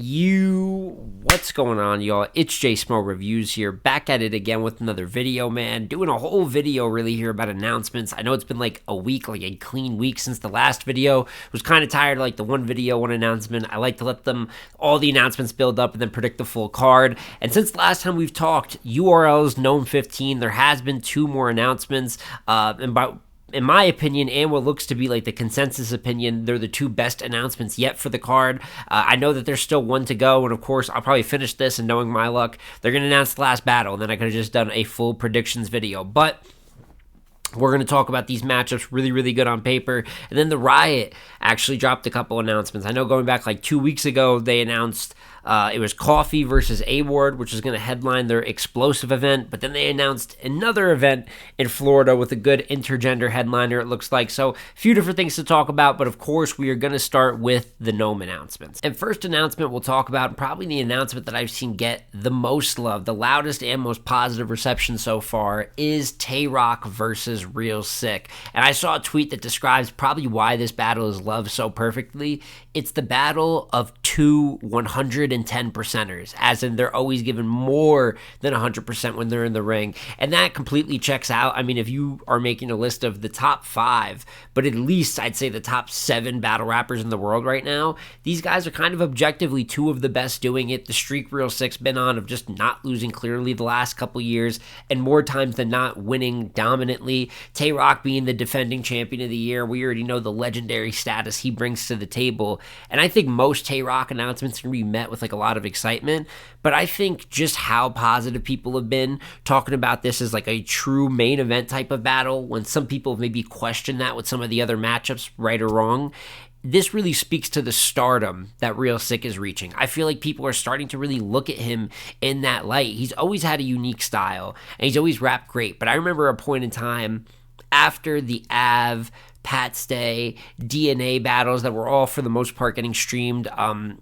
What's going on, y'all? It's J Smo Reviews here, back at it again with another video, man. Doing a whole video really here about announcements. I know it's been like a week, like a clean week since the last video. Was kind of tired of like the one video, one announcement. I like to let all the announcements build up and then predict the full card. And since the last time we've talked, URL's NOME 15, there has been 2 more announcements, in my opinion, and what looks to be like the consensus opinion, they're the 2 best announcements yet for the card. I know that there's still 1 to go, and of course, I'll probably finish this, and knowing my luck, they're going to announce the last battle, and then I could have just done a full predictions video. But we're going to talk about these matchups really, really good on paper. And then the Riot actually dropped a couple announcements. I know going back like 2 weeks ago, they announced it was Coffee versus A-Ward, which is going to headline their explosive event. But then they announced another event in Florida with a good intergender headliner, it looks like. So a few different things to talk about. But of course, we are going to start with the NOME announcements. And first announcement we'll talk about, probably the announcement that I've seen get the most love, the loudest and most positive reception so far, is Tay Roc versus Real Sikh. And I saw a tweet that describes probably why this battle is loved so perfectly. It's the battle of 2 110%ers, as in they're always given more than 100% when they're in the ring. And that completely checks out. I mean, if you are making a list of the top 5, but at least I'd say the top 7 battle rappers in the world right now, these guys are kind of objectively 2 of the best doing it. The streak Real Sikh's been on of just not losing clearly the last couple years, and more times than not winning dominantly. Tay Roc being the defending champion of the year, we already know the legendary status he brings to the table. And I think most Tay Roc announcements can be met with like a lot of excitement, but I think just how positive people have been talking about this as like a true main event type of battle, when some people maybe question that with some of the other matchups, right or wrong, this really speaks to the stardom that Real Sikh is reaching. I feel like people are starting to really look at him in that light. He's always had a unique style, and he's always rapped great, but I remember a point in time after the Pat Stay, DNA battles that were all for the most part getting streamed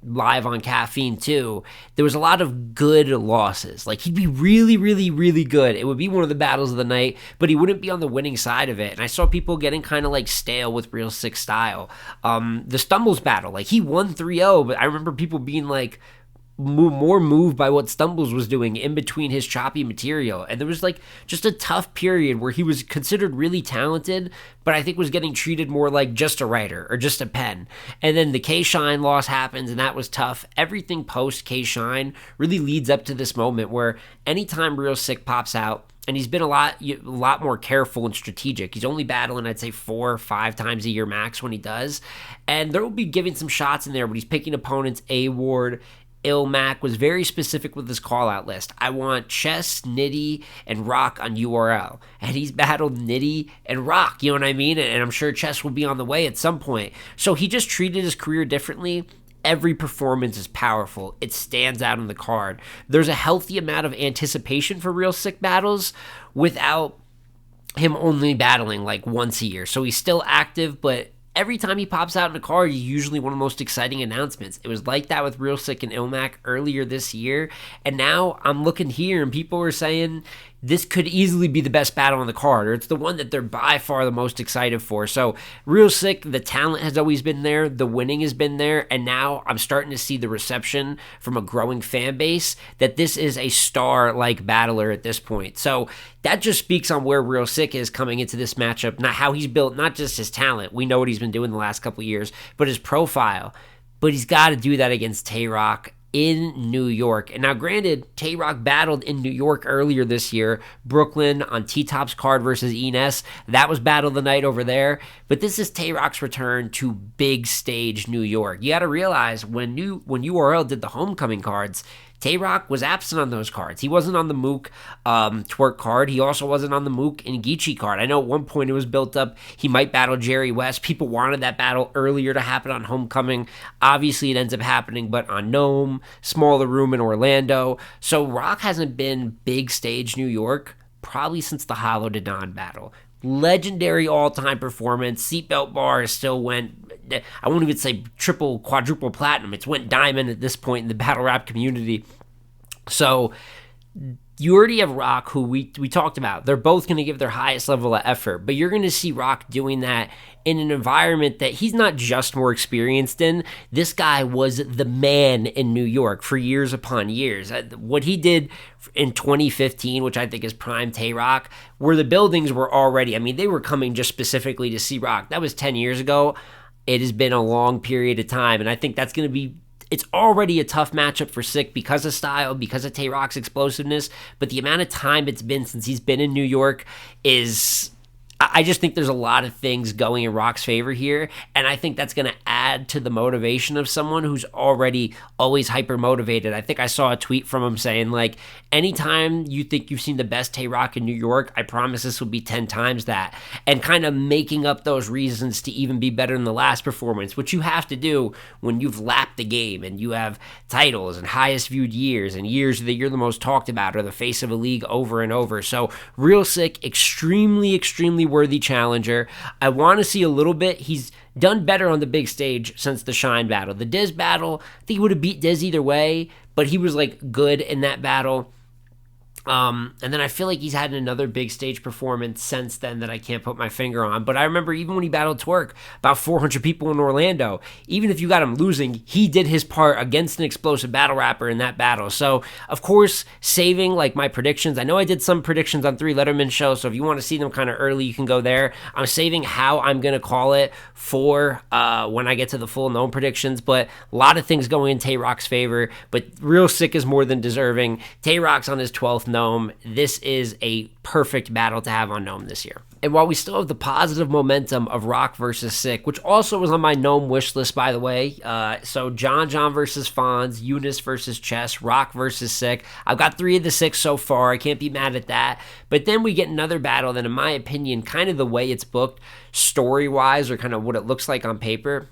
live on Caffeine too, there was a lot of good losses. Like, he'd be really, really, really good. It would be one of the battles of the night, but he wouldn't be on the winning side of it. And I saw people getting kind of like stale with Real Sikh style. The Stumbles battle, like he won 3-0, but I remember people being like, more moved by what Stumbles was doing in between his choppy material. And there was like just a tough period where he was considered really talented, but I think was getting treated more like just a writer or just a pen. And then the K-Shine loss happens, and that was tough. Everything post K-Shine really leads up to this moment where anytime Real Sikh pops out, and he's been a lot more careful and strategic. He's only battling, I'd say, 4 or 5 times a year max when he does. And there will be giving some shots in there, but he's picking opponents. A-Ward, Ilmac was very specific with his call-out list. I want Chess, Nitty, and Roc on URL. And he's battled Nitty and Roc, you know what I mean? And I'm sure Chess will be on the way at some point. So he just treated his career differently. Every performance is powerful. It stands out on the card. There's a healthy amount of anticipation for Real Sikh battles without him only battling like once a year. So he's still active, but every time he pops out in a card, he's usually one of the most exciting announcements. It was like that with Real Sikh and Ilmac earlier this year, and now I'm looking here and people are saying this could easily be the best battle on the card, or it's the one that they're by far the most excited for. So Real Sikh, the talent has always been there, the winning has been there, and now I'm starting to see the reception from a growing fan base that this is a star-like battler at this point. So that just speaks on where Real Sikh is coming into this matchup, not how he's built, not just his talent. We know what he's been doing the last couple years, but his profile. But he's got to do that against Tay Roc in New York. And now granted, Tay Roc battled in New York earlier this year, Brooklyn on T-Top's card versus Enes. That was battle of the night over there. But this is Tay Roc's return to big stage New York. You got to realize when URL did the homecoming cards, Tay Roc was absent on those cards. He wasn't on the Mook Twerk card. He also wasn't on the Mook and Geechee card. I know at one point it was built up he might battle Jerry West. People wanted that battle earlier to happen on Homecoming. Obviously, it ends up happening, but on NOME, smaller room in Orlando. So Roc hasn't been big stage New York probably since the Hollow to Don battle. Legendary all-time performance. Seatbelt bar still went, I won't even say triple, quadruple platinum. It's went diamond at this point in the battle rap community. So you already have Roc, who we talked about. They're both going to give their highest level of effort, but you're going to see Roc doing that in an environment that he's not just more experienced in. This guy was the man in New York for years upon years. What he did in 2015, which I think is prime Tay Roc, where the buildings were already, I mean, they were coming just specifically to see Roc. That was 10 years ago. It has been a long period of time, and I think that's going to be, it's already a tough matchup for Sikh because of style, because of Tay Roc's explosiveness, but the amount of time it's been since he's been in New York is, I just think there's a lot of things going in Roc's favor here, and I think that's going to add to the motivation of someone who's already always hyper motivated. I think I saw a tweet from him saying, like, anytime you think you've seen the best Tay Roc in New York, I promise this will be 10 times that, and kind of making up those reasons to even be better than the last performance, which you have to do when you've lapped the game and you have titles and highest viewed years and years that you're the most talked about or the face of a league over and over. So real Sikh, extremely worthy challenger. I want to see a little bit. He's done better on the big stage since the Shine battle. The Diz battle, I think he would have beat Diz either way, but he was like good in that battle. And then I feel like he's had another big stage performance since then that I can't put my finger on. But I remember even when he battled Twerk, about 400 people in Orlando, even if you got him losing, he did his part against an explosive battle rapper in that battle. So, of course, saving like my predictions. I know I did some predictions on 3 Letterman shows, so if you want to see them kind of early, you can go there. I'm saving how I'm going to call it for when I get to the full NOME predictions, but a lot of things going in Tay Roc's favor, but real Sikh is more than deserving. Tay Roc's on his 12th NOME. This is a perfect battle to have on NOME this year. And while we still have the positive momentum of Roc versus Sikh, which also was on my NOME wish list, by the way, so John versus Fonz, Eunice versus Chess, Roc versus Sikh. I've got 3 of the 6 so far. I can't be mad at that. But then we get another battle that, in my opinion, kind of the way it's booked, story-wise, or kind of what it looks like on paper,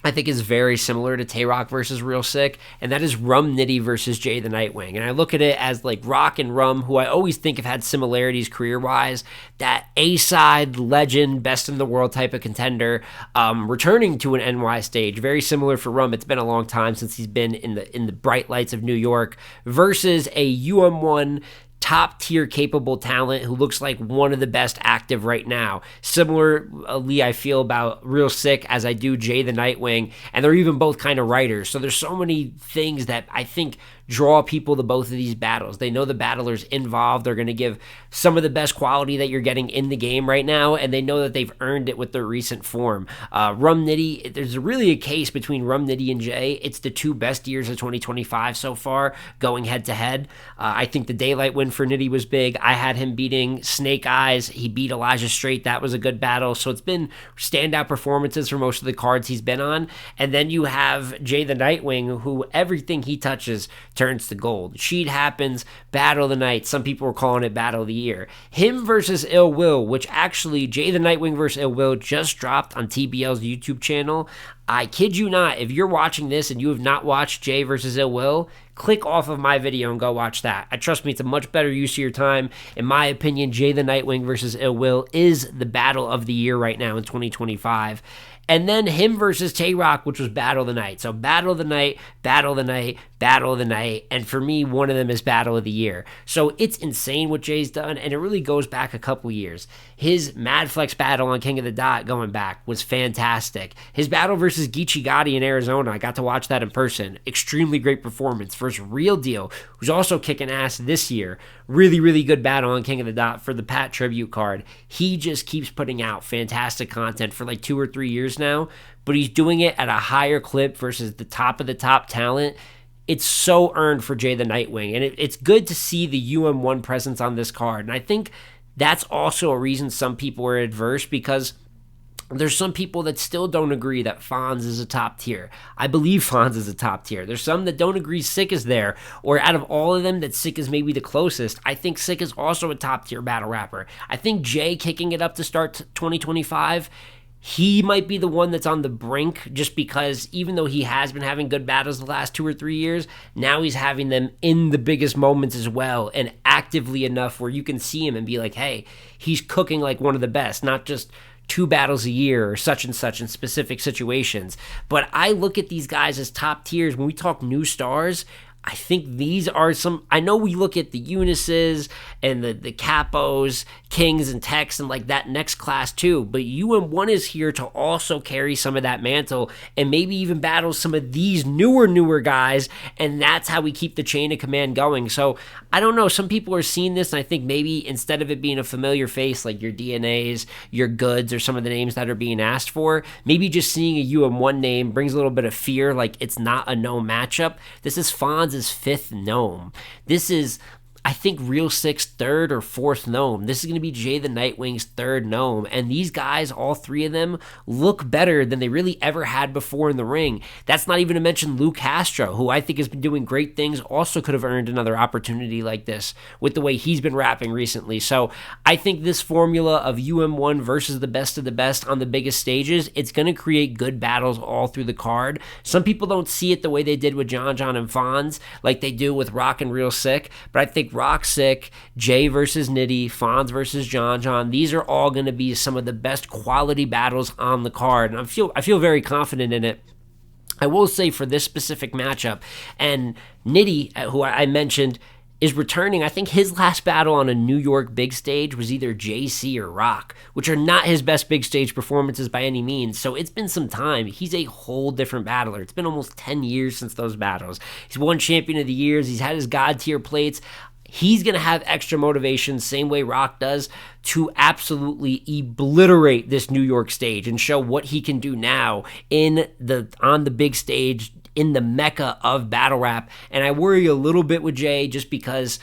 I think is very similar to Tay Roc versus Real Sikh, and that is Rum Nitty versus Jey the Nightwing. And I look at it as like Roc and Rum, who I always think have had similarities career-wise, that A-side legend, best in the world type of contender, returning to an NY stage. Very similar for Rum. It's been a long time since he's been in the bright lights of New York, versus a UM1 top-tier capable talent who looks like one of the best active right now. Similarly, I feel about Real Sikh as I do Jey the Nightwing, and they're even both kind of writers. So there's so many things that I think draw people to both of these battles. They know the battlers involved. They're going to give some of the best quality that you're getting in the game right now, and they know that they've earned it with their recent form. Rum Nitty, there's really a case between Rum Nitty and Jey. It's the 2 best years of 2025 so far, going head-to-head. I think the daylight win for Nitty was big. I had him beating Snake Eyes. He beat Elijah Straight. That was a good battle. So it's been standout performances for most of the cards he's been on. And then you have Jey the Nightwing, who everything he touches turns to gold. Sheet happens, battle of the night. Some people were calling it battle of the year. Him versus Ill Will, which actually Jey the Nightwing versus Ill Will just dropped on TBL's YouTube channel. I kid you not, if you're watching this and you have not watched Jey versus Ill Will, click off of my video and go watch that. Trust me, it's a much better use of your time. In my opinion, Jey the Nightwing versus Ill Will is the battle of the year right now in 2025. And then him versus Tay Roc, which was battle of the night. So battle of the night, battle of the night, battle of the night. And for me, one of them is battle of the year. So it's insane what Jey's done, and it really goes back a couple years. His Mad Flex battle on King of the Dot going back was fantastic. His battle versus Geechee Gotti in Arizona, I got to watch that in person. Extremely great performance. Versus Real Deal, who's also kicking ass this year. Really good battle on King of the Dot for the Pat tribute card. He just keeps putting out fantastic content for like 2 or 3 years now, but he's doing it at a higher clip versus the top of the top talent. It's so earned for Jey the Nightwing, and it's good to see the UM1 presence on this card. And I think that's also a reason some people are adverse, because there's some people that still don't agree that Fonz is a top tier. I believe Fonz is a top tier. There's some that don't agree Sikh is there, or out of all of them that Sikh is maybe the closest. I think Sikh is also a top tier battle rapper. I think Jey kicking it up to start 2025, he might be the one that's on the brink, just because even though he has been having good battles the last 2 or 3 years, now he's having them in the biggest moments as well, and actively enough where you can see him and be like, hey, he's cooking like one of the best, not just 2 battles a year or such and such in specific situations. But I look at these guys as top tiers. When we talk new stars, I think these are some, I know we look at the Eunices and the Capos, Kings and Techs and like that next class too, but UM1 is here to also carry some of that mantle and maybe even battle some of these newer guys, and that's how we keep the chain of command going. So I don't know, some people are seeing this, and I think maybe instead of it being a familiar face like your DNAs, your Goods, or some of the names that are being asked for, maybe just seeing a UM1 name brings a little bit of fear, like it's not a NOME matchup. This is Fonz' 5th NOME. This is, I think, Real Sikh's 3rd or 4th NOME. This is going to be Jey the Nightwing's 3rd NOME. And these guys, all 3 of them, look better than they really ever had before in the ring. That's not even to mention Lou Castro, who I think has been doing great things, also could have earned another opportunity like this with the way he's been rapping recently. So I think this formula of UM1 versus the best of the best on the biggest stages, it's going to create good battles all through the card. Some people don't see it the way they did with John and Fonz, like they do with Roc and Real Sikh, but I think Roc Sikh, Jey versus Nitty, Fonz versus John. These are all going to be some of the best quality battles on the card, and I feel very confident in it. I will say for this specific matchup, and Nitty, who I mentioned, is returning. I think his last battle on a New York big stage was either JC or Roc, which are not his best big stage performances by any means. So it's been some time. He's a whole different battler. It's been almost 10 years since those battles. He's won Champion of the Years. He's had his God tier plates. He's going to have extra motivation, same way Roc does, to absolutely obliterate this New York stage and show what he can do now on the big stage, in the mecca of battle rap. And I worry a little bit with Jey just because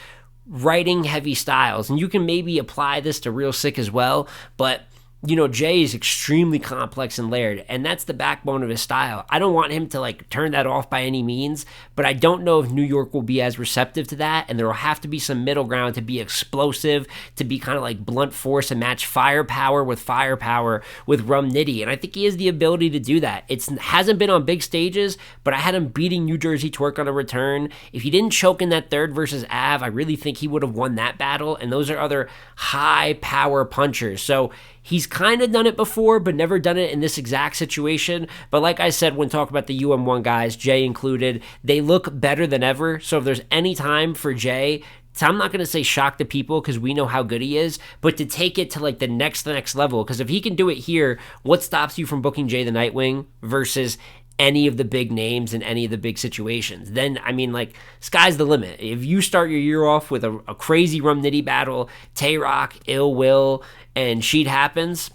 writing heavy styles, and you can maybe apply this to Real Sikh as well, but you know, Jey is extremely complex and layered, and that's the backbone of his style. I don't want him to like turn that off by any means, but I don't know if New York will be as receptive to that, and there will have to be some middle ground to be explosive, to be kind of like blunt force and match firepower with Rum Nitty, and I think he has the ability to do that. It hasn't been on big stages, but I had him beating New Jersey Twerk on a return. If he didn't choke in that 3rd versus Av, I really think he would have won that battle, and those are other high power punchers. So he's kind of done it before, but never done it in this exact situation. But like I said, when talking about the UM1 guys, Jey included, they look better than ever. So if there's any time for Jey, I'm not going to say shock the people because we know how good he is, but to take it to like the next level. Because if he can do it here, what stops you from booking Jey the Nightwing versus any of the big names in any of the big situations? Then, I mean, like, sky's the limit. If you start your year off with a crazy Rum Nitty battle, Tay Roc, Ill Will, and Sheet Happens,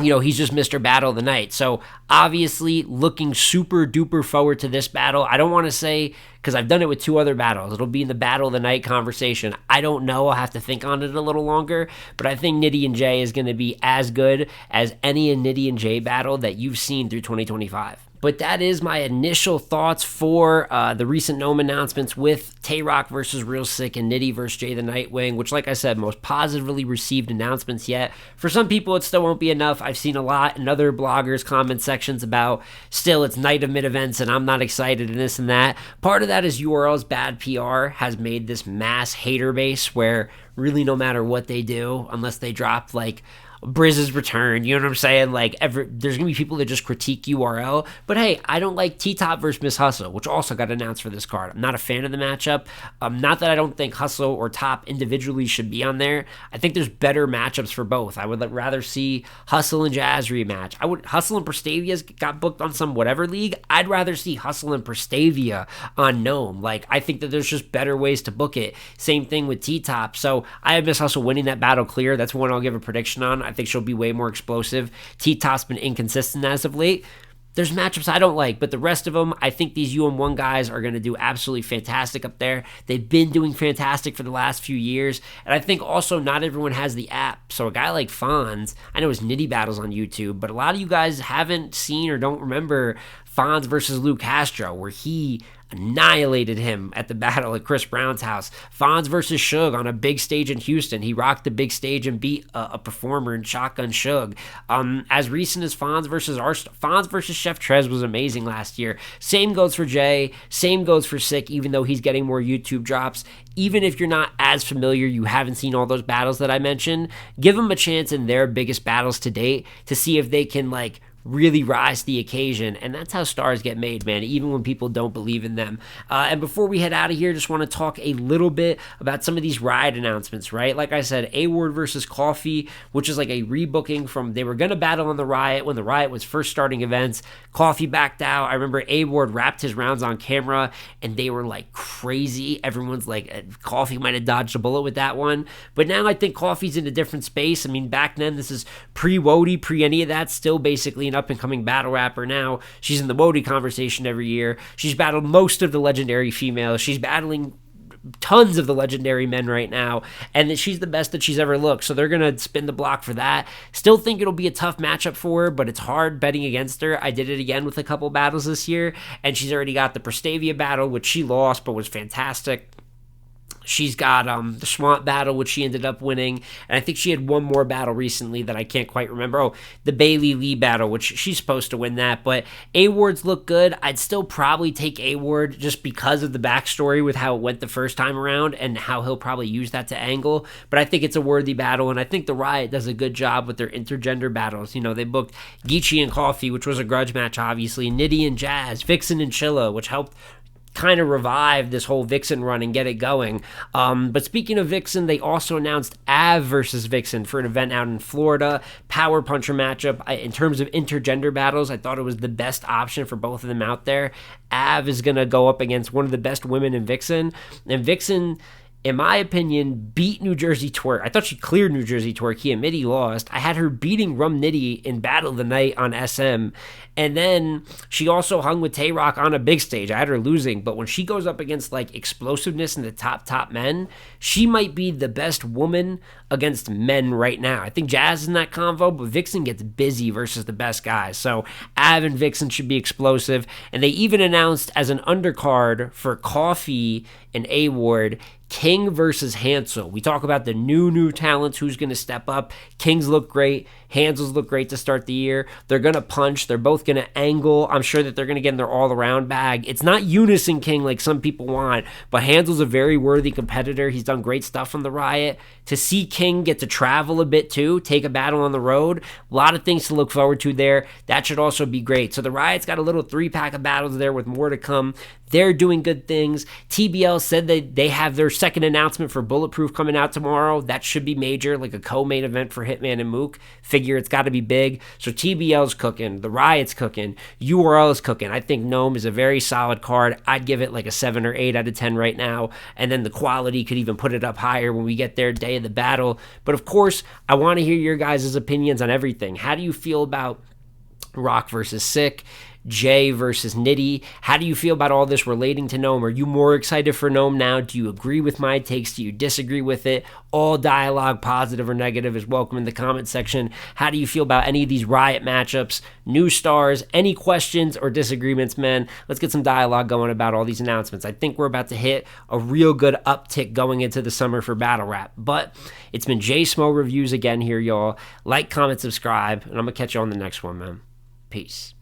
you know, he's just Mr. Battle of the Night. So, obviously, looking super duper forward to this battle. I don't want to say, because I've done it with 2 other battles, it'll be in the Battle of the Night conversation. I don't know. I'll have to think on it a little longer. But I think Nitty and Jey is going to be as good as any Nitty and Jey battle that you've seen through 2025. But that is my initial thoughts for the recent NOME announcements with Tay Roc versus Real Sikh and Nitty versus Jey the Nightwing, which, like I said, most positively received announcements yet. For some people, it still won't be enough. I've seen a lot in other bloggers' comment sections about still it's night of mid-events and I'm not excited and this and that. Part of that is URL's bad PR has made this mass hater base where really no matter what they do, unless they drop like Brizz's return, you know what I'm saying? Like, there's gonna be people that just critique URL. But hey, I don't like T-Top versus Miss Hustle, which also got announced for this card. I'm not a fan of the matchup. Not that I don't think Hustle or Top individually should be on there. I think there's better matchups for both. I would rather see Hustle and Jazz rematch. Hustle and Prestavia got booked on some whatever league. I'd rather see Hustle and Prestavia on NOME. Like, I think that there's just better ways to book it. Same thing with T-Top. So I have Miss Hustle winning that battle clear. That's one I'll give a prediction on. I think she'll be way more explosive. T-Top's been inconsistent as of late. There's matchups I don't like, but the rest of them, I think these UM1 guys are going to do absolutely fantastic up there. They've been doing fantastic for the last few years, and I think also not everyone has the app. So a guy like Fonz, I know his Nitty battles on YouTube, but a lot of you guys haven't seen or don't remember Fonz versus Lou Castro, where he annihilated him at the battle at Chris Brown's house. Fonz versus Suge on a big stage in Houston. He rocked the big stage and beat a performer in Shotgun Suge. As recent as Fonz versus Chef Trez was amazing last year. Same goes for Jey. Same goes for Sikh, even though he's getting more YouTube drops. Even if you're not as familiar, you haven't seen all those battles that I mentioned, give them a chance in their biggest battles to date to see if they can, like, really rise to the occasion. And that's how stars get made, man, even when people don't believe in them. And before we head out of here, just want to talk a little bit about some of these Riot announcements, right? Like I said, A-Ward versus Coffee, which is like a rebooking from, they were going to battle on the Riot when the Riot was first starting events. Coffee backed out. I remember A-Ward wrapped his rounds on camera and they were like crazy. Everyone's like, Coffee might have dodged a bullet with that one. But now I think Coffee's in a different space. I mean, back then, this is pre-Wody, pre any of that, still basically an up-and-coming battle rapper now. She's in the Wody conversation every year. She's battled most of the legendary females. She's battling tons of the legendary men right now, and that she's the best that she's ever looked. So they're going to spin the block for that. Still think it'll be a tough matchup for her, but it's hard betting against her. I did it again with a couple battles this year, and she's already got the Prestavia battle, which she lost, but was fantastic. She's got the Swamp battle, which she ended up winning. And I think she had one more battle recently that I can't quite remember. Oh, the Bailey Lee battle, which she's supposed to win that. But A-Wards look good. I'd still probably take A-Ward just because of the backstory with how it went the first time around and how he'll probably use that to angle. But I think it's a worthy battle. And I think the Riot does a good job with their intergender battles. You know, they booked Geechee and Coffee, which was a grudge match, obviously. Nitty and Jazz, Vixen and Chilla, which helped kind of revive this whole Vixen run and get it going. But speaking of Vixen, they also announced Av versus Vixen for an event out in Florida. Power puncher matchup. In terms of intergender battles, I thought it was the best option for both of them out there. Av is going to go up against one of the best women in Vixen. And Vixen, in my opinion, beat New Jersey Twerk. I thought she cleared New Jersey Twerk. He admitted he lost. I had her beating Rum Nitty in Battle of the Night on SM. And then she also hung with Tay Roc on a big stage. I had her losing. But when she goes up against like explosiveness and the top men, she might be the best woman against men right now. I think Jazz is in that convo, but Vixen gets busy versus the best guys. So Av and Vixen should be explosive. And they even announced as an undercard for Coffee and A-Ward, King versus Hansel. We talk about the new talents, who's going to step up. Kings look great. Hansels look great to start the year. They're going to punch. They're both going to angle. I'm sure that they're going to get in their all-around bag. It's not Unison King like some people want, but Hansel's a very worthy competitor. He's done great stuff on the Riot. To see King get to travel a bit too, take a battle on the road, a lot of things to look forward to there. That should also be great. So the Riot's got a little 3-pack of battles there with more to come. They're doing good things. TBL said that they have their second announcement for Bulletproof coming out tomorrow. That should be major, like a co-main event for Hitman and Mook. Figure it's got to be big. So TBL's cooking. The Riot's cooking. URL is cooking. I think NOME is a very solid card. I'd give it like a 7 or 8 out of 10 right now. And then the quality could even put it up higher when we get there, day of the battle. But of course, I want to hear your guys' opinions on everything. How do you feel about Roc versus Sikh? Jey versus Nitty. How do you feel about all this relating to NOME? Are you more excited for NOME now? Do you agree with my takes? Do you disagree with it? All dialogue, positive or negative, is welcome in the comment section. How do you feel about any of these Riot matchups, new stars, any questions or disagreements, man? Let's get some dialogue going about all these announcements. I think we're about to hit a real good uptick going into the summer for battle rap. But it's been Jey Smo Reviews again here, y'all. Like, comment, subscribe, and I'm going to catch you on the next one, man. Peace.